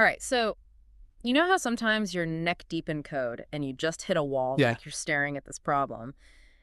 All right, so you know how sometimes you're neck deep in code and you just hit a wall, Yeah. like you're staring at this problem,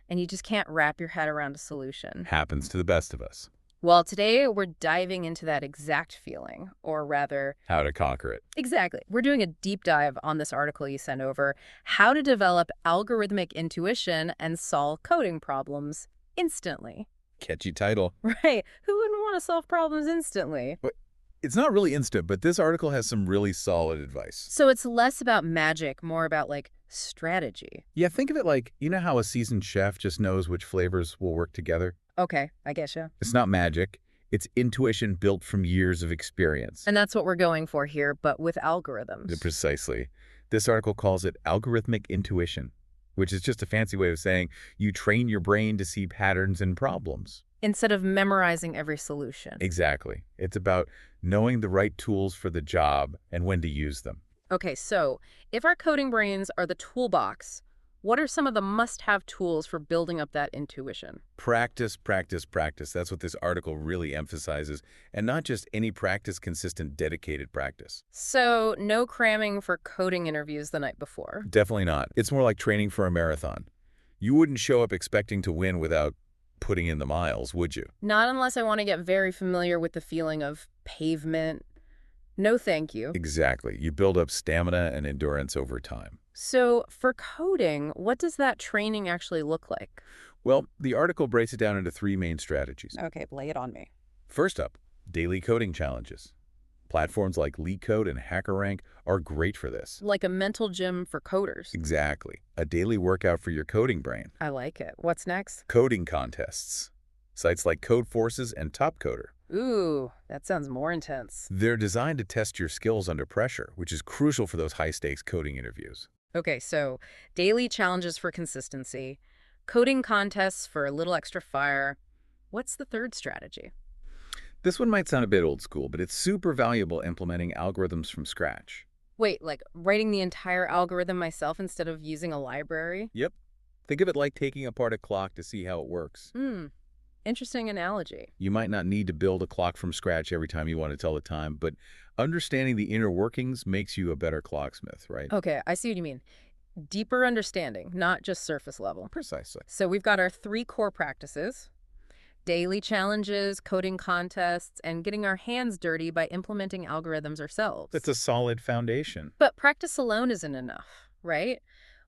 and you just can't wrap your head around a solution? Happens to the best of us. Well, today we're diving into that exact feeling, or rather, How to conquer it. exactly. We're doing a deep dive on this article you sent over, how to develop algorithmic intuition and solve coding problems instantly. Catchy title. Right. Who wouldn't want to solve problems instantly? But it's not really instant, but this article has some really solid advice. So it's less about magic, more about like strategy. Yeah, think of it like, you know how a seasoned chef just knows which flavors will work together? Okay, I guess you. It's not magic. It's intuition built from years of experience. And that's what we're going for here, but with algorithms. Precisely. This article calls it algorithmic intuition, which is just a fancy way of saying you train your brain to see patterns in problems. Instead of memorizing every solution. Exactly. It's about knowing the right tools for the job and when to use them. Okay, so if our coding brains are the toolbox, what are some of the must-have tools for building up that intuition? Practice, practice, practice. That's what this article really emphasizes. And not just any practice, consistent, dedicated practice. So no cramming for coding interviews the night before. Definitely not. It's more like training for a marathon. You wouldn't show up expecting to win without putting in the miles, would you? Not unless I want to get very familiar with the feeling of pavement. No, thank you. Exactly. You build up stamina and endurance over time. So for coding, what does that training actually look like? Well, the article breaks it down into three main strategies. Okay, lay it on me. First up, daily coding challenges. Platforms like LeetCode and HackerRank are great for this. Like a mental gym for coders. Exactly. A daily workout for your coding brain. I like it. What's next? Coding contests. Sites like Codeforces and TopCoder. Ooh, that sounds more intense. They're designed to test your skills under pressure, which is crucial for those high-stakes coding interviews. Okay, so daily challenges for consistency, coding contests for a little extra fire. What's the third strategy? This one might sound a bit old school, but it's super valuable implementing algorithms from scratch. Wait, like writing the entire algorithm myself instead of using a library? Yep. Think of it like taking apart a clock to see how it works. Interesting analogy. You might not need to build a clock from scratch every time you want to tell the time, but understanding the inner workings makes you a better clocksmith, right? Okay, I see what you mean. Deeper understanding, not just surface level. Precisely. So we've got our three core practices: daily challenges, coding contests, and getting our hands dirty by implementing algorithms ourselves. That's a solid foundation. But practice alone isn't enough, right?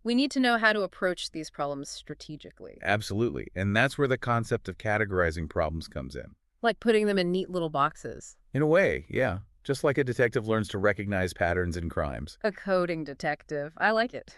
We need to know how to approach these problems strategically. Absolutely. And that's where the concept of categorizing problems comes in. Like putting them in neat little boxes. In a way, yeah. Just like a detective learns to recognize patterns in crimes. A coding detective. I like it.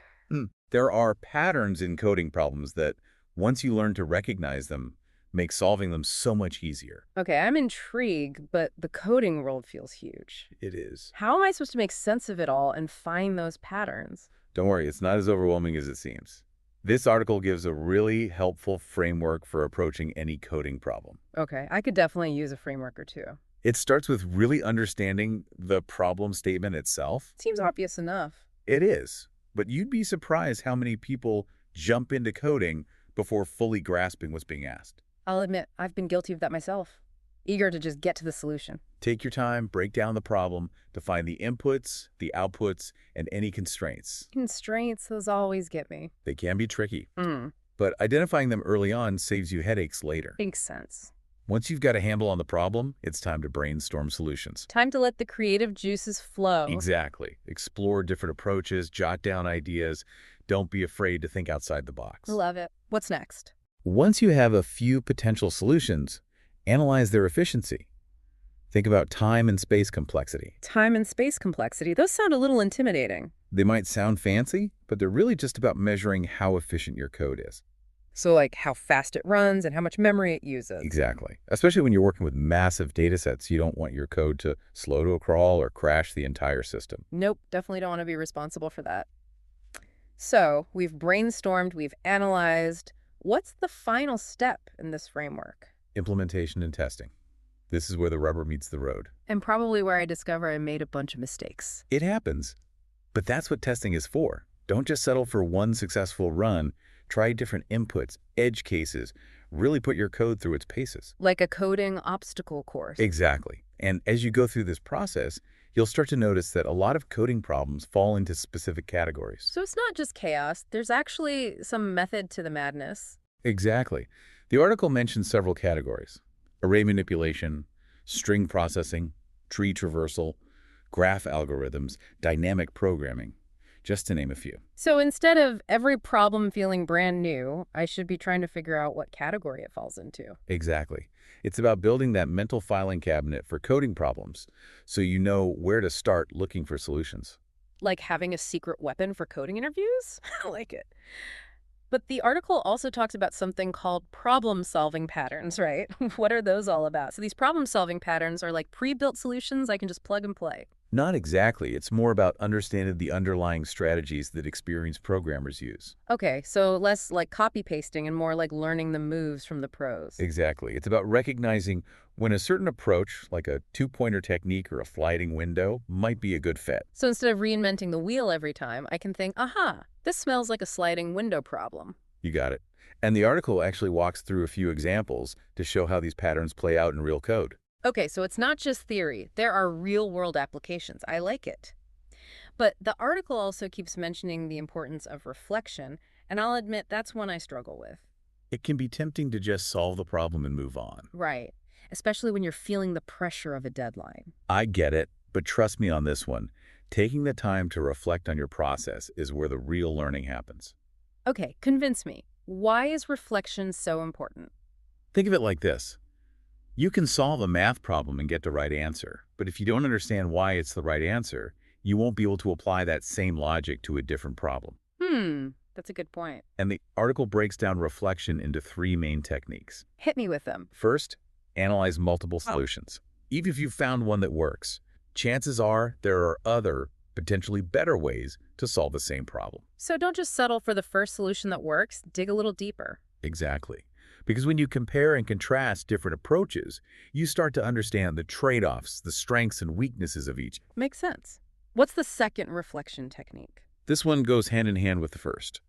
There are patterns in coding problems that, once you learn to recognize them, make solving them so much easier. Okay, I'm intrigued, but the coding world feels huge. It is. How am I supposed to make sense of it all and find those patterns? Don't worry, it's not as overwhelming as it seems. This article gives a really helpful framework for approaching any coding problem. Okay, I could definitely use a framework or two. It starts with really understanding the problem statement itself. Seems obvious enough. It is, but you'd be surprised how many people jump into coding before fully grasping what's being asked. I'll admit, I've been guilty of that myself. Eager to just get to the solution. Take your time, break down the problem, define the inputs, the outputs, and any constraints. Constraints, those always get me. They can be tricky, but identifying them early on saves you headaches later. Makes sense. Once you've got a handle on the problem, it's time to brainstorm solutions. Time to let the creative juices flow. Exactly. Explore different approaches, jot down ideas. Don't be afraid to think outside the box. Love it. What's next? Once you have a few potential solutions, analyze their efficiency. Think about time and space complexity. Time and space complexity. Those sound a little intimidating. They might sound fancy, but they're really just about measuring how efficient your code is. So like how fast it runs and how much memory it uses. Exactly. Especially when you're working with massive data sets, you don't want your code to slow to a crawl or crash the entire system. Nope, definitely don't want to be responsible for that. So we've brainstormed, we've analyzed. What's the final step in this framework? Implementation and testing. This is where the rubber meets the road. And probably where I discover I made a bunch of mistakes. It happens, but that's what testing is for. Don't just settle for one successful run. Try different inputs, edge cases, really put your code through its paces. Like a coding obstacle course. Exactly. And as you go through this process, you'll start to notice that a lot of coding problems fall into specific categories. So it's not just chaos, there's actually some method to the madness. Exactly. The article mentions several categories: array manipulation, string processing, tree traversal, graph algorithms, dynamic programming, just to name a few. So instead of every problem feeling brand new, I should be trying to figure out what category it falls into. Exactly. It's about building that mental filing cabinet for coding problems so you know where to start looking for solutions. Like having a secret weapon for coding interviews? I like it. But the article also talks about something called problem-solving patterns, right? What are those all about? So these problem-solving patterns are like pre-built solutions I can just plug and play. Not exactly. It's more about understanding the underlying strategies that experienced programmers use. Okay, so less like copy-pasting and more like learning the moves from the pros. Exactly. It's about recognizing when a certain approach, like a two-pointer technique or a sliding window, might be a good fit. So instead of reinventing the wheel every time, I can think, aha, this smells like a sliding window problem. You got it. And the article actually walks through a few examples to show how these patterns play out in real code. Okay, so it's not just theory. There are real-world applications. I like it. But the article also keeps mentioning the importance of reflection, and I'll admit that's one I struggle with. It can be tempting to just solve the problem and move on. Right. Especially when you're feeling the pressure of a deadline. I get it, but trust me on this one. Taking the time to reflect on your process is where the real learning happens. Okay, convince me. Why is reflection so important? Think of it like this. You can solve a math problem and get the right answer, but if you don't understand why it's the right answer, you won't be able to apply that same logic to a different problem. That's a good point. And the article breaks down reflection into three main techniques. Hit me with them. First, analyze multiple solutions. Even if you've found one that works, chances are there are other, potentially better ways to solve the same problem. So don't just settle for the first solution that works, dig a little deeper. Exactly. Because when you compare and contrast different approaches, you start to understand the trade-offs, the strengths and weaknesses of each. Makes sense. What's the second reflection technique? This one goes hand in hand with the first.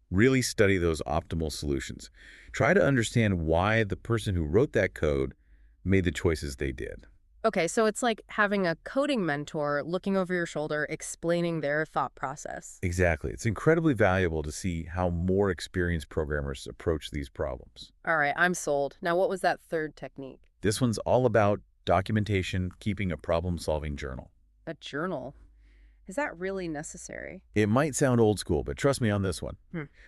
Really study those optimal solutions. Try to understand why the person who wrote that code made the choices they did. Okay, so it's like having a coding mentor looking over your shoulder, explaining their thought process. Exactly. It's incredibly valuable to see how more experienced programmers approach these problems. All right, I'm sold. Now, what was that third technique? This one's all about documentation, keeping a problem-solving journal. A journal. Is that really necessary? It might sound old school, but trust me on this one.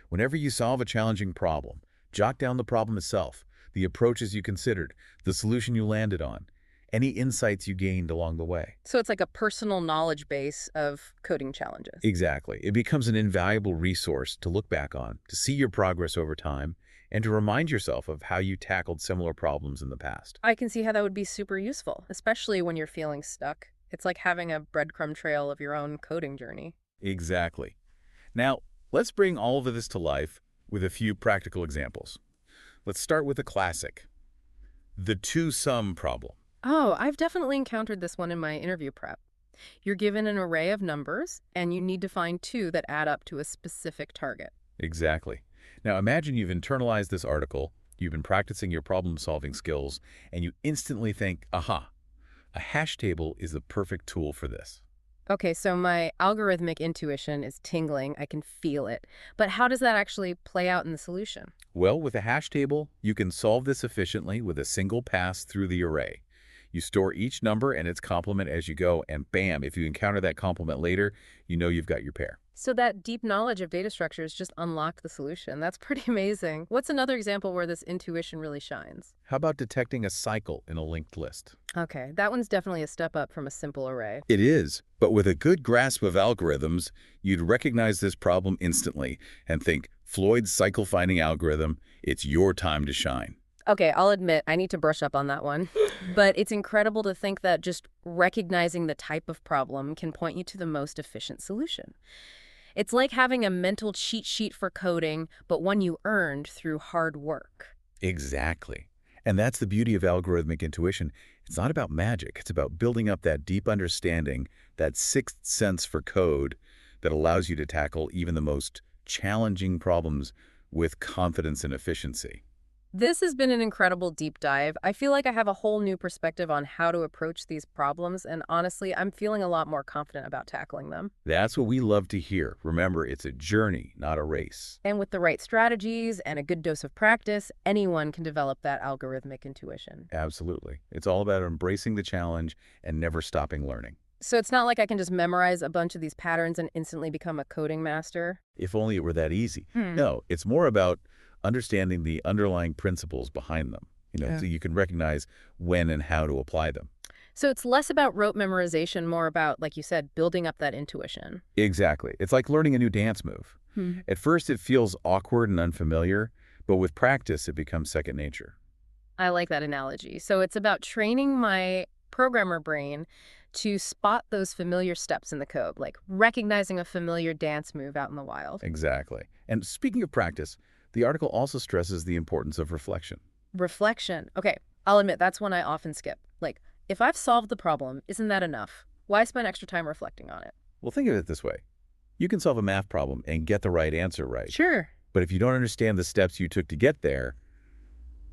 Whenever you solve a challenging problem, jot down the problem itself, the approaches you considered, the solution you landed on, any insights you gained along the way. So it's like a personal knowledge base of coding challenges. Exactly. It becomes an invaluable resource to look back on, to see your progress over time, and to remind yourself of how you tackled similar problems in the past. I can see how that would be super useful, especially when you're feeling stuck. It's like having a breadcrumb trail of your own coding journey. Exactly. Now, let's bring all of this to life with a few practical examples. Let's start with a classic, the two-sum problem. Oh, I've definitely encountered this one in my interview prep. You're given an array of numbers, and you need to find two that add up to a specific target. Exactly. Now imagine you've internalized this article, you've been practicing your problem-solving skills, and you instantly think, aha, a hash table is the perfect tool for this. Okay, so my algorithmic intuition is tingling. I can feel it. But how does that actually play out in the solution? Well, with a hash table, you can solve this efficiently with a single pass through the array. You store each number and its complement as you go, and bam, if you encounter that complement later, you know you've got your pair. So that deep knowledge of data structures just unlocked the solution. That's pretty amazing. What's another example where this intuition really shines? How about detecting a cycle in a linked list? Okay, that one's definitely a step up from a simple array. It is, but with a good grasp of algorithms, you'd recognize this problem instantly and think, Floyd's cycle-finding algorithm, it's your time to shine. Okay, I'll admit I need to brush up on that one. But it's incredible to think that just recognizing the type of problem can point you to the most efficient solution. It's like having a mental cheat sheet for coding, but one you earned through hard work. Exactly. And that's the beauty of algorithmic intuition. It's not about magic. It's about building up that deep understanding, that sixth sense for code that allows you to tackle even the most challenging problems with confidence and efficiency. This has been an incredible deep dive. I feel like I have a whole new perspective on how to approach these problems, and honestly, I'm feeling a lot more confident about tackling them. That's what we love to hear. Remember, it's a journey, not a race. And with the right strategies and a good dose of practice, anyone can develop that algorithmic intuition. Absolutely. It's all about embracing the challenge and never stopping learning. So it's not like I can just memorize a bunch of these patterns and instantly become a coding master. If only it were that easy. Hmm. No, it's more about understanding the underlying principles behind them, Yeah. so you can recognize when and how to apply them. So it's less about rote memorization, more about, like you said, building up that intuition. Exactly. It's like learning a new dance move. Hmm. At first, it feels awkward and unfamiliar, but with practice, it becomes second nature. I like that analogy. So it's about training my programmer brain to spot those familiar steps in the code, like recognizing a familiar dance move out in the wild. Exactly. And speaking of practice, the article also stresses the importance of reflection. Reflection. Okay, I'll admit that's one I often skip. Like, if I've solved the problem, isn't that enough? Why spend extra time reflecting on it? Well, think of it this way. You can solve a math problem and get the right answer right. Sure. But if you don't understand the steps you took to get there,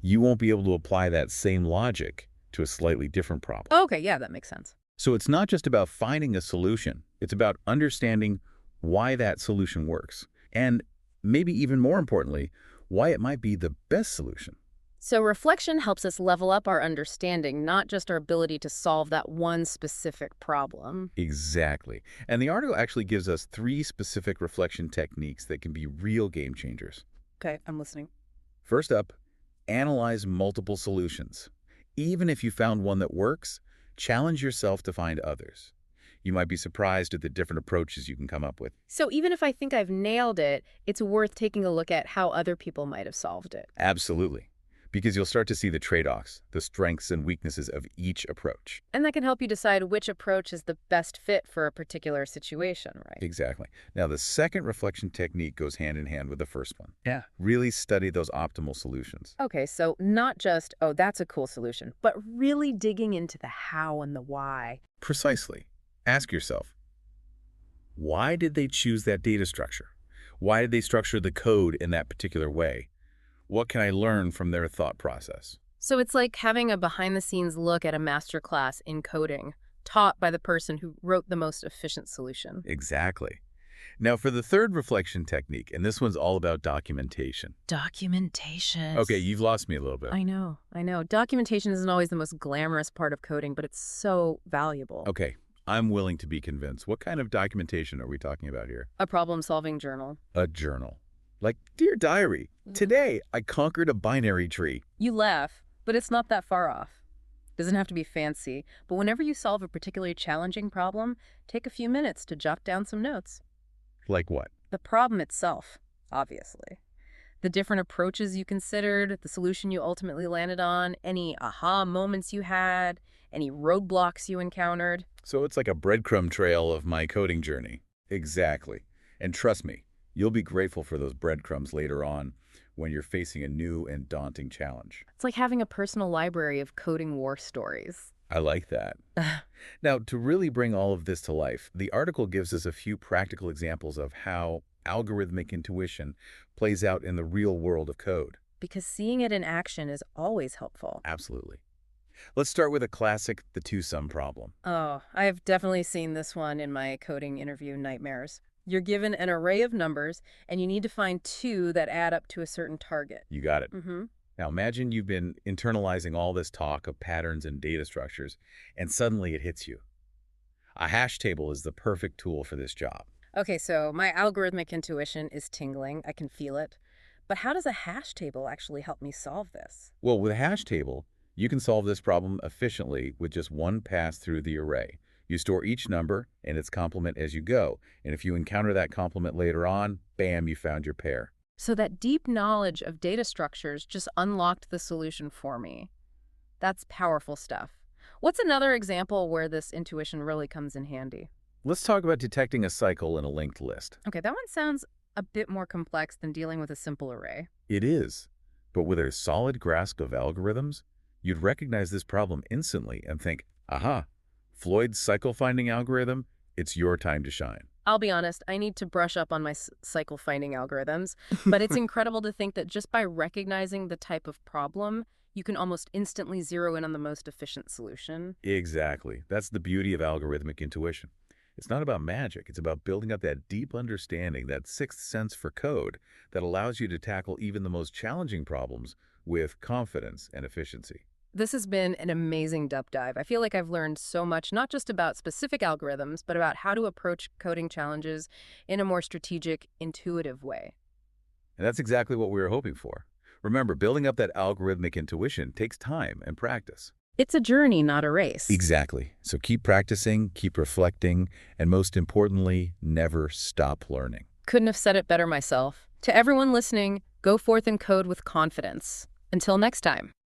you won't be able to apply that same logic to a slightly different problem. Okay, yeah, that makes sense. So it's not just about finding a solution. It's about understanding why that solution works. And maybe even more importantly, why it might be the best solution. So reflection helps us level up our understanding, not just our ability to solve that one specific problem. Exactly. And the article actually gives us 3 specific reflection techniques that can be real game changers. Okay, I'm listening. First up, analyze multiple solutions. Even if you found one that works, challenge yourself to find others. You might be surprised at the different approaches you can come up with. So even if I think I've nailed it, it's worth taking a look at how other people might have solved it. Absolutely. Because you'll start to see the trade-offs, the strengths and weaknesses of each approach. And that can help you decide which approach is the best fit for a particular situation, right? Exactly. Now, the second reflection technique goes hand in hand with the first one. Yeah. Really study those optimal solutions. Okay, so not just, oh, that's a cool solution, but really digging into the how and the why. Precisely. Ask yourself, why did they choose that data structure? Why did they structure the code in that particular way? What can I learn from their thought process? So it's like having a behind-the-scenes look at a masterclass in coding, taught by the person who wrote the most efficient solution. Exactly. Now, for the third reflection technique, and this one's all about documentation. Documentation. Okay, you've lost me a little bit. I know. Documentation isn't always the most glamorous part of coding, but it's so valuable. Okay, I'm willing to be convinced. What kind of documentation are we talking about here? A problem-solving journal. A journal. Like, Dear Diary, today I conquered a binary tree. You laugh, but it's not that far off. Doesn't have to be fancy, but whenever you solve a particularly challenging problem, take a few minutes to jot down some notes. Like what? The problem itself, obviously. The different approaches you considered, the solution you ultimately landed on, any aha moments you had, any roadblocks you encountered. So it's like a breadcrumb trail of my coding journey. Exactly. And trust me, you'll be grateful for those breadcrumbs later on when you're facing a new and daunting challenge. It's like having a personal library of coding war stories. I like that. Now, to really bring all of this to life, the article gives us a few practical examples of how algorithmic intuition plays out in the real world of code. Because seeing it in action is always helpful. Absolutely. Let's start with a classic, the two-sum problem. Oh, I've definitely seen this one in my coding interview nightmares. You're given an array of numbers, and you need to find 2 that add up to a certain target. You got it. Mm-hmm. Now imagine you've been internalizing all this talk of patterns and data structures, and suddenly it hits you. A hash table is the perfect tool for this job. Okay, so my algorithmic intuition is tingling. I can feel it. But how does a hash table actually help me solve this? Well, with a hash table, you can solve this problem efficiently with just one pass through the array. You store each number and its complement as you go, and if you encounter that complement later on, bam, you found your pair. So that deep knowledge of data structures just unlocked the solution for me. That's powerful stuff. What's another example where this intuition really comes in handy? Let's talk about detecting a cycle in a linked list. Okay, that one sounds a bit more complex than dealing with a simple array. It is, but with a solid grasp of algorithms, you'd recognize this problem instantly and think, aha, Floyd's cycle-finding algorithm, it's your time to shine. I'll be honest, I need to brush up on my cycle finding algorithms, but it's incredible to think that just by recognizing the type of problem, you can almost instantly zero in on the most efficient solution. Exactly. That's the beauty of algorithmic intuition. It's not about magic. It's about building up that deep understanding, that sixth sense for code that allows you to tackle even the most challenging problems with confidence and efficiency. This has been an amazing deep dive. I feel like I've learned so much, not just about specific algorithms, but about how to approach coding challenges in a more strategic, intuitive way. And that's exactly what we were hoping for. Remember, building up that algorithmic intuition takes time and practice. It's a journey, not a race. Exactly. So keep practicing, keep reflecting, and most importantly, never stop learning. Couldn't have said it better myself. To everyone listening, go forth and code with confidence. Until next time.